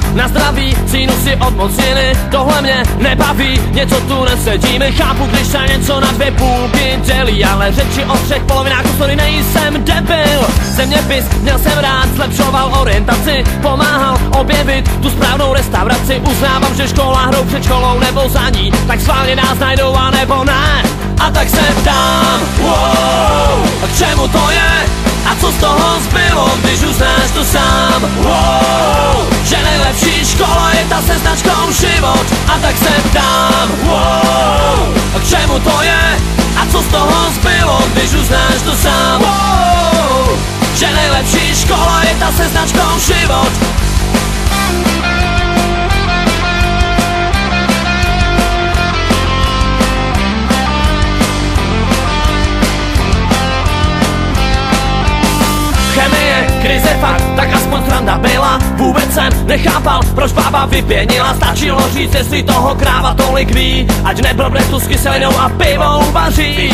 Na zdraví, sinusy odmocněny, tohle mě nebaví, něco tu nesedíme. Chápu, když se něco na dvě půlky dělí, ale řeči o třech polovinách, sorry, nejsem debil. Zeměpis měl jsem rád, zlepšoval orientaci, pomáhal objevit tu správnou restauraci. Uznávám, že škola hrou před školou nebo za ní, tak schválně nás najdou a nebo ne. A tak se ptám, wow, a k čemu to je? A co z toho zbylo, když uznáš to sám? Wow, že nejlepší škola je ta se značkou život. A tak se ptám, wow, a k čemu to je? A co z toho zbylo, když uznáš to sám? Wow, že nejlepší škola je ta se značkou život. Chemie, krize fakt, tak aspoň sranda byla. Vůbec jsem nechápal, proč bába vypěnila. Stačilo říct, jestli toho kráva tolik ví, ať neblbne tu s kyselinou a pivo uvaří.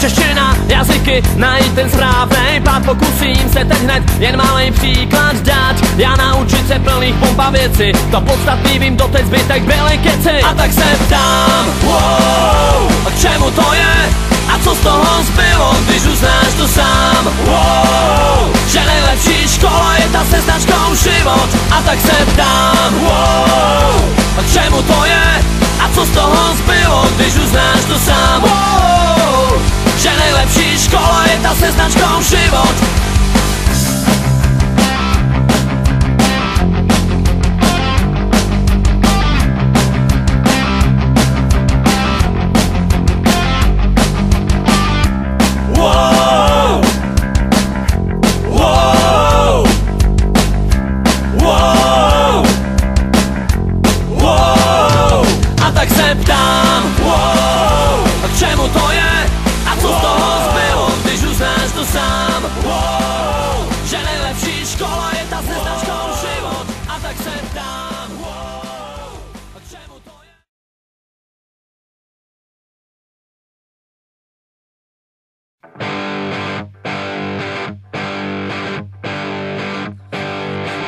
Čeština, jazyky, najít ten správnej pád. Pokusím se teď hned jen malej příklad dát. Já naučit se plných pompa věci, to podstatný vím, doteď zbytek byly keci. A tak se ptám, wow, a k čemu to je? A co z toho zbylo, když uznáš to sám? Wow, že nejlepší škola je ta se značkou život. A tak se ptám, wow, a k čemu to je? A co z toho zbylo, když uznáš to sám? Wow, že nejlepší škola je ta se značkou život.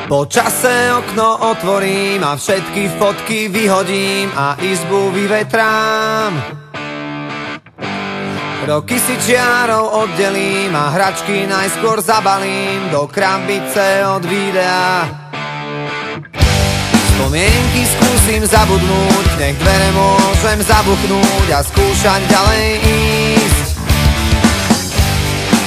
Po čase okno otvorím a všetky fotky vyhodím a izbu vyvetrám. Roky si čiarou oddelím a hračky najskôr zabalím do krabice od videa. Spomienky skúsim zabudnúť, nech dvere môžem zabuchnúť a skúšať ďalej ísť.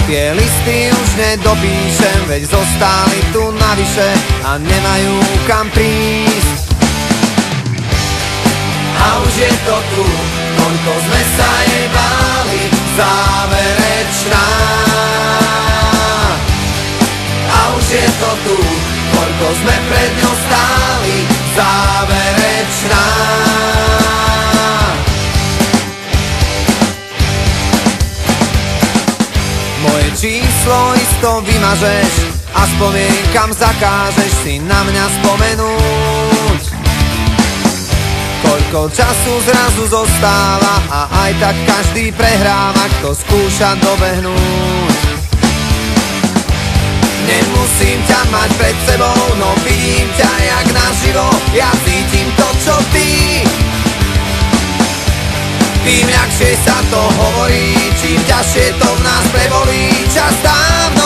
Tie listy už nedopíšem, veď zostali tu navyše a nemajú kam prísť. A už je to tu, koľko sme sa jej báli, záverečná. A už je to tu, koľko sme pred ňou stáli, záverečná. Moje číslo isto vymažeš a spomienkam zakážeš si na mňa spomenúť. Koľko času zrazu zostáva a aj tak každý prehráva, kto skúša dobehnúť. Nemusím ťa mať pred sebou, no vidím ťa jak naživo, ja cítim to, čo ty. Tým ľahšie sa to hovorí, čím ťažšie to v nás prebolí. Čas dávno